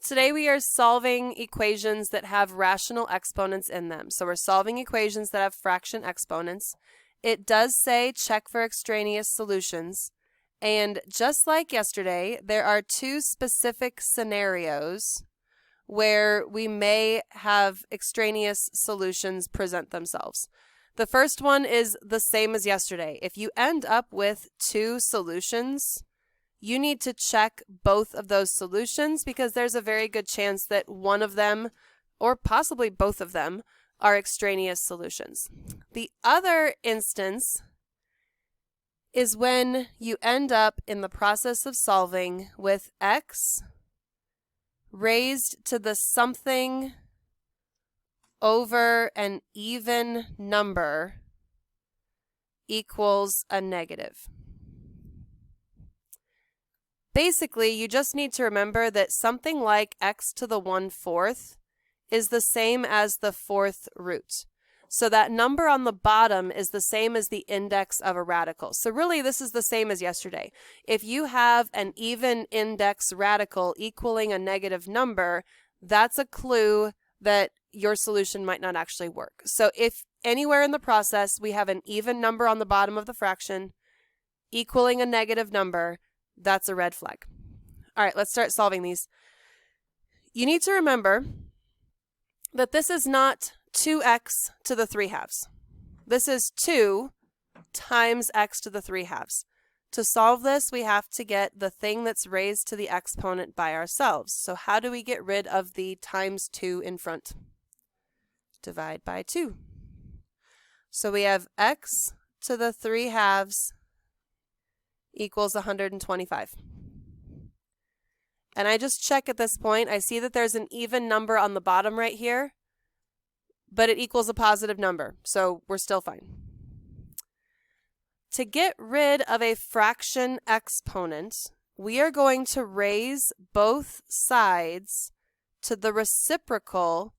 Today we are solving equations that have rational exponents in them. So we're solving equations that have fraction exponents. It does say check for extraneous solutions. And just like yesterday, there are two specific scenarios where we may have extraneous solutions present themselves. The first one is the same as yesterday. If you end up with two solutions, you need to check both of those solutions because there's a very good chance that one of them, or possibly both of them, are extraneous solutions. The other instance is when you end up in the process of solving with x raised to the something over an even number equals a negative. Basically, you just need to remember that something like x to the 1/4 is the same as the fourth root. So that number on the bottom is the same as the index of a radical. So really, this is the same as yesterday. If you have an even index radical equaling a negative number, that's a clue that your solution might not actually work. So if anywhere in the process we have an even number on the bottom of the fraction equaling a negative number, that's a red flag. All right, let's start solving these. You need to remember that this is not 2x to the 3/2. This is 2 times x to the 3/2. To solve this, we have to get the thing that's raised to the exponent by ourselves. So how do we get rid of the times 2 in front? Divide by 2. So we have x to the 3/2 equals 125. And I just check at this point. I see that there's an even number on the bottom right here, but it equals a positive number, so we're still fine. To get rid of a fraction exponent, we are going to raise both sides to the reciprocal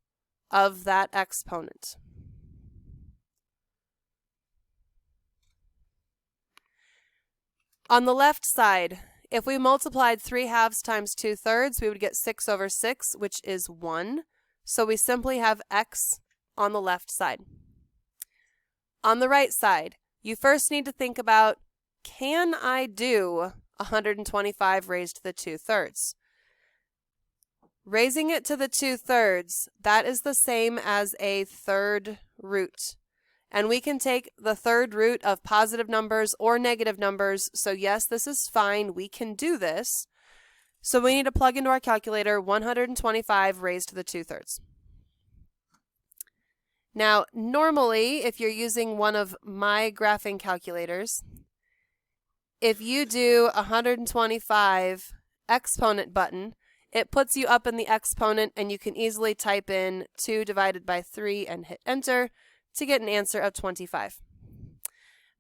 of that exponent. On the left side, if we multiplied 3/2 times 2/3, we would get 6/6, which is 1. So we simply have x on the left side. On the right side, you first need to think about, can I do 125 raised to the 2/3? Raising it to the 2/3, that is the same as a third root. And we can take the third root of positive numbers or negative numbers. So yes, this is fine. We can do this. So we need to plug into our calculator 125 raised to the 2/3. Now, normally, if you're using one of my graphing calculators, if you do 125 exponent button, it puts you up in the exponent and you can easily type in 2 divided by 3 and hit enter to get an answer of 25.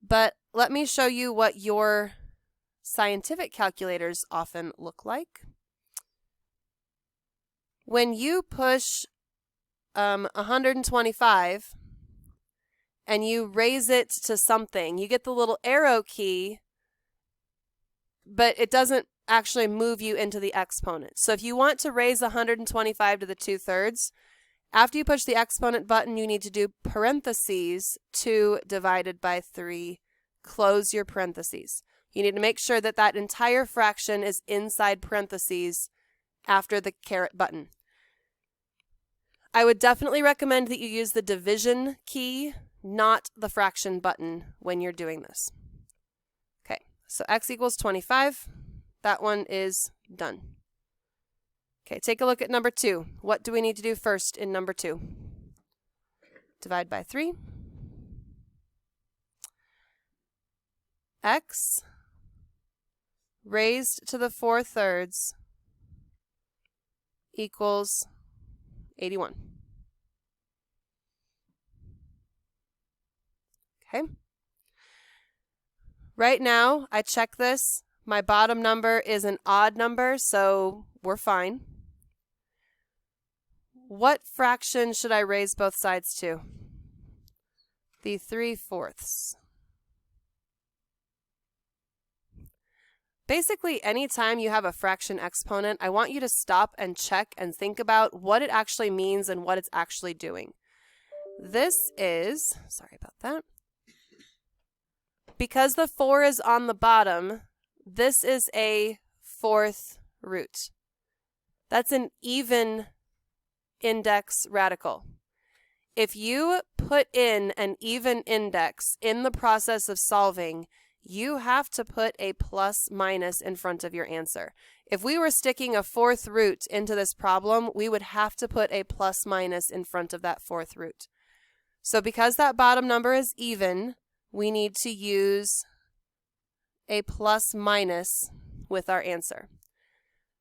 But let me show you what your scientific calculators often look like. When you push 125 and you raise it to something, you get the little arrow key, but it doesn't actually move you into the exponent. So if you want to raise 125 to the 2/3, after you push the exponent button, you need to do parentheses 2 divided by 3, close your parentheses. You need to make sure that that entire fraction is inside parentheses after the caret button. I would definitely recommend that you use the division key, not the fraction button when you're doing this. Okay, so x equals 25. That one is done. Okay, take a look at number 2. What do we need to do first in number 2? Divide by 3. X raised to the 4/3 equals 81. Okay. Right now, I check this. My bottom number is an odd number, so we're fine. What fraction should I raise both sides to? The 3/4. Basically, anytime you have a fraction exponent, I want you to stop and check and think about what it actually means and what it's actually doing. This is, sorry about that, because the 4 is on the bottom, this is a fourth root. That's an even index radical. If you put in an even index in the process of solving, you have to put a plus minus in front of your answer. If we were sticking a fourth root into this problem, we would have to put a plus minus in front of that fourth root. So because that bottom number is even, we need to use a plus minus with our answer.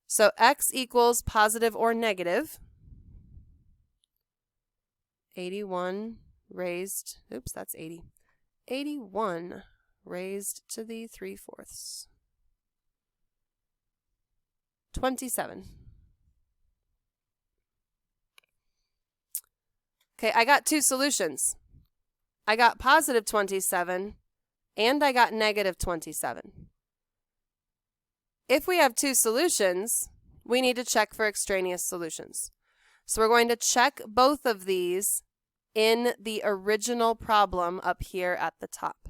So x equals positive or negative 81 raised, oops, that's 80. 81 raised to the 3/4. 27. Okay, I got two solutions. I got positive 27 and I got negative 27. If we have two solutions, we need to check for extraneous solutions. So we're going to check both of these in the original problem up here at the top.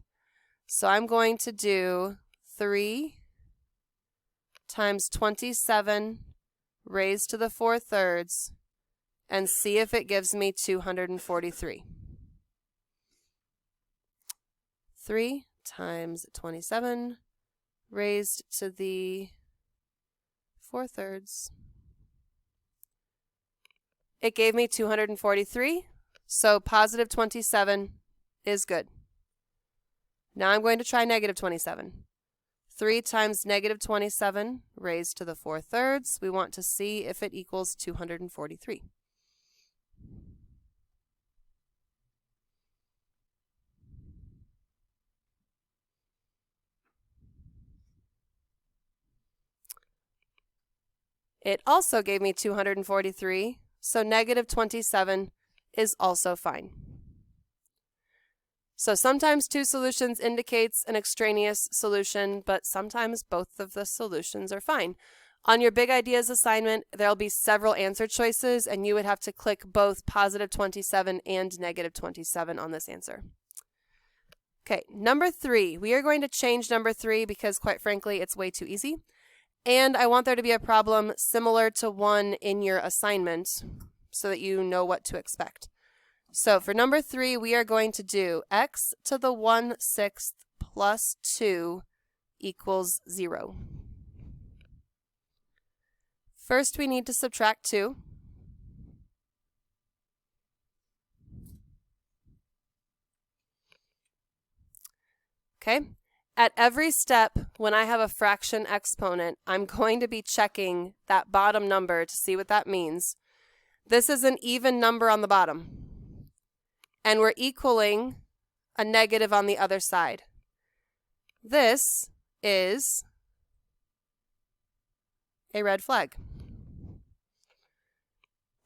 So I'm going to do 3 times 27 raised to the 4/3 and see if it gives me 243. 3 times 27 raised to the 4/3. It gave me 243, so positive 27 is good. Now I'm going to try negative 27. 3 times negative 27 raised to the 4/3. We want to see if it equals 243. It also gave me 243, so negative 27 is also fine. So sometimes two solutions indicates an extraneous solution, but sometimes both of the solutions are fine. On your big ideas assignment, there'll be several answer choices, and you would have to click both positive 27 and negative 27 on this answer. Okay, number 3. We are going to change number 3 because, quite frankly, it's way too easy. And I want there to be a problem similar to one in your assignment so that you know what to expect. So for number 3, we are going to do x to the 1/6 plus 2 equals 0. First, we need to subtract 2. Okay. At every step, when I have a fraction exponent, I'm going to be checking that bottom number to see what that means. This is an even number on the bottom, and we're equaling a negative on the other side. This is a red flag.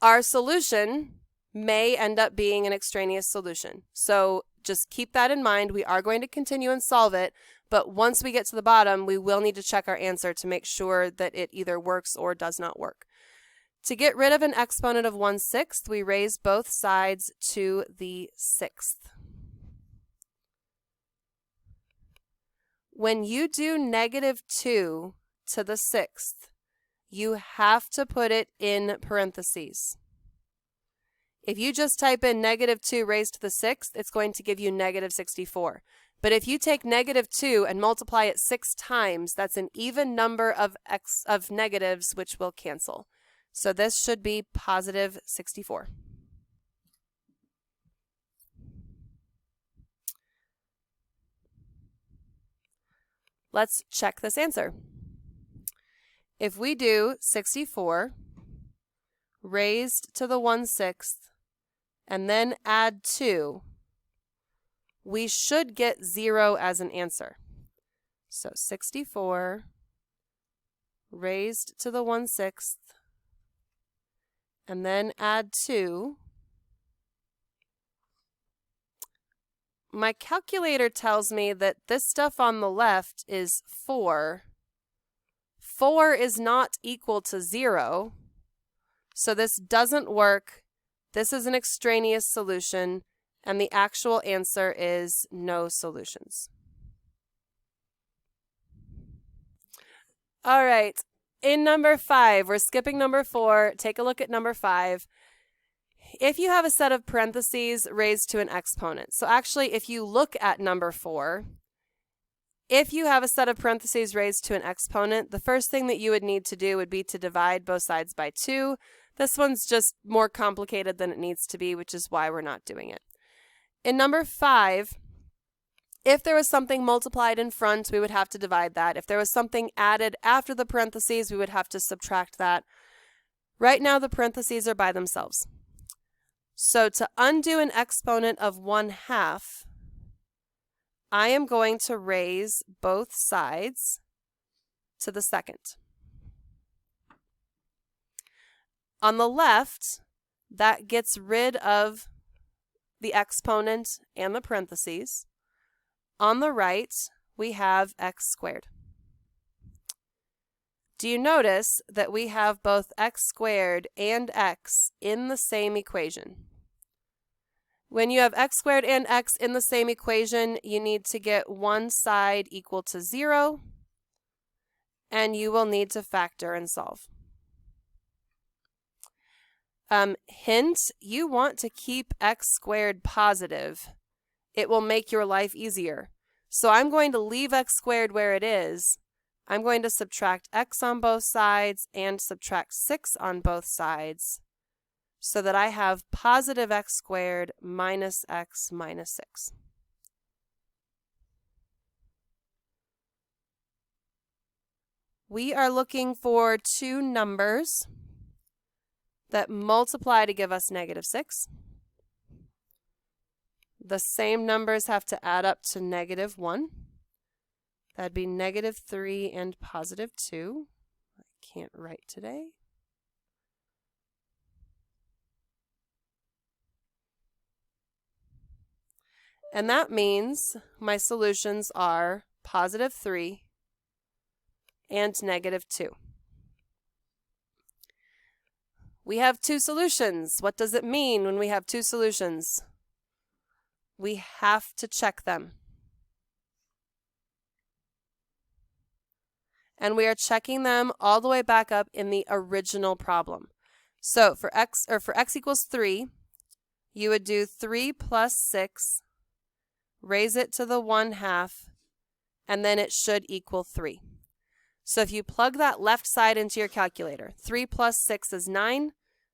Our solution may end up being an extraneous solution. So just keep that in mind. We are going to continue and solve it, but once we get to the bottom, we will need to check our answer to make sure that it either works or does not work. To get rid of an exponent of 1/6, we raise both sides to the 6th. When you do negative 2 to the 6th, you have to put it in parentheses. If you just type in negative 2 raised to the 6th, it's going to give you negative 64. But if you take negative 2 and multiply it 6 times, that's an even number of negatives, which will cancel. So this should be positive 64. Let's check this answer. If we do 64 raised to the 1/6 and then add 2, we should get 0 as an answer. So 64 raised to the 1/6 and then add 2. My calculator tells me that this stuff on the left is 4 4 is not equal to 0, so this doesn't work. This is an extraneous solution, and the actual answer is no solutions. All right, in number 5, we're skipping number 4. Take a look at number 5. If you have a set of parentheses raised to an exponent, so actually if you look at number 4, if you have a set of parentheses raised to an exponent, the first thing that you would need to do would be to divide both sides by 2. This one's just more complicated than it needs to be, which is why we're not doing it. In number 5, if there was something multiplied in front, we would have to divide that. If there was something added after the parentheses, we would have to subtract that. Right now, the parentheses are by themselves. So to undo an exponent of 1/2, I am going to raise both sides to the second. On the left, that gets rid of the exponent and the parentheses. On the right, we have x squared. Do you notice that we have both x squared and x in the same equation? When you have x squared and x in the same equation, you need to get one side equal to 0, and you will need to factor and solve. Hint, you want to keep x squared positive. It will make your life easier. So I'm going to leave x squared where it is. I'm going to subtract x on both sides and subtract 6 on both sides so that I have positive x squared minus x minus 6. We are looking for two numbers that multiply to give us -6. The same numbers have to add up to -1. That'd be -3 and +2. I can't write today. And that means my solutions are +3 and -2. We have two solutions. What does it mean when we have two solutions? We have to check them. And we are checking them all the way back up in the original problem. So for x equals 3, you would do 3 plus 6, raise it to the 1/2, and then it should equal 3. So if you plug that left side into your calculator, 3 plus 6 is 9.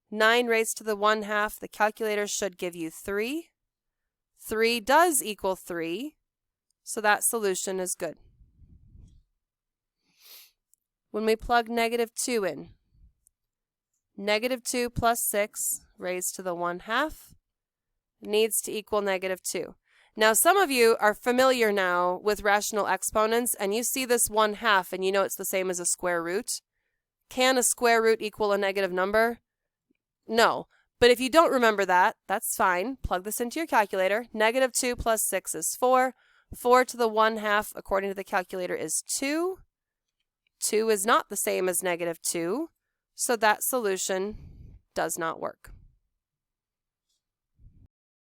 9 raised to the 1/2, the calculator should give you 3. 3 does equal 3, so that solution is good. When we plug -2 in, -2 plus 6 raised to the 1/2 needs to equal -2. Now, some of you are familiar now with rational exponents, and you see this 1/2 and you know it's the same as a square root. Can a square root equal a negative number? No. But if you don't remember that, that's fine. Plug this into your calculator. -2 plus 6 is 4. 4 to the 1/2, according to the calculator, is 2. 2 is not the same as -2, so that solution does not work.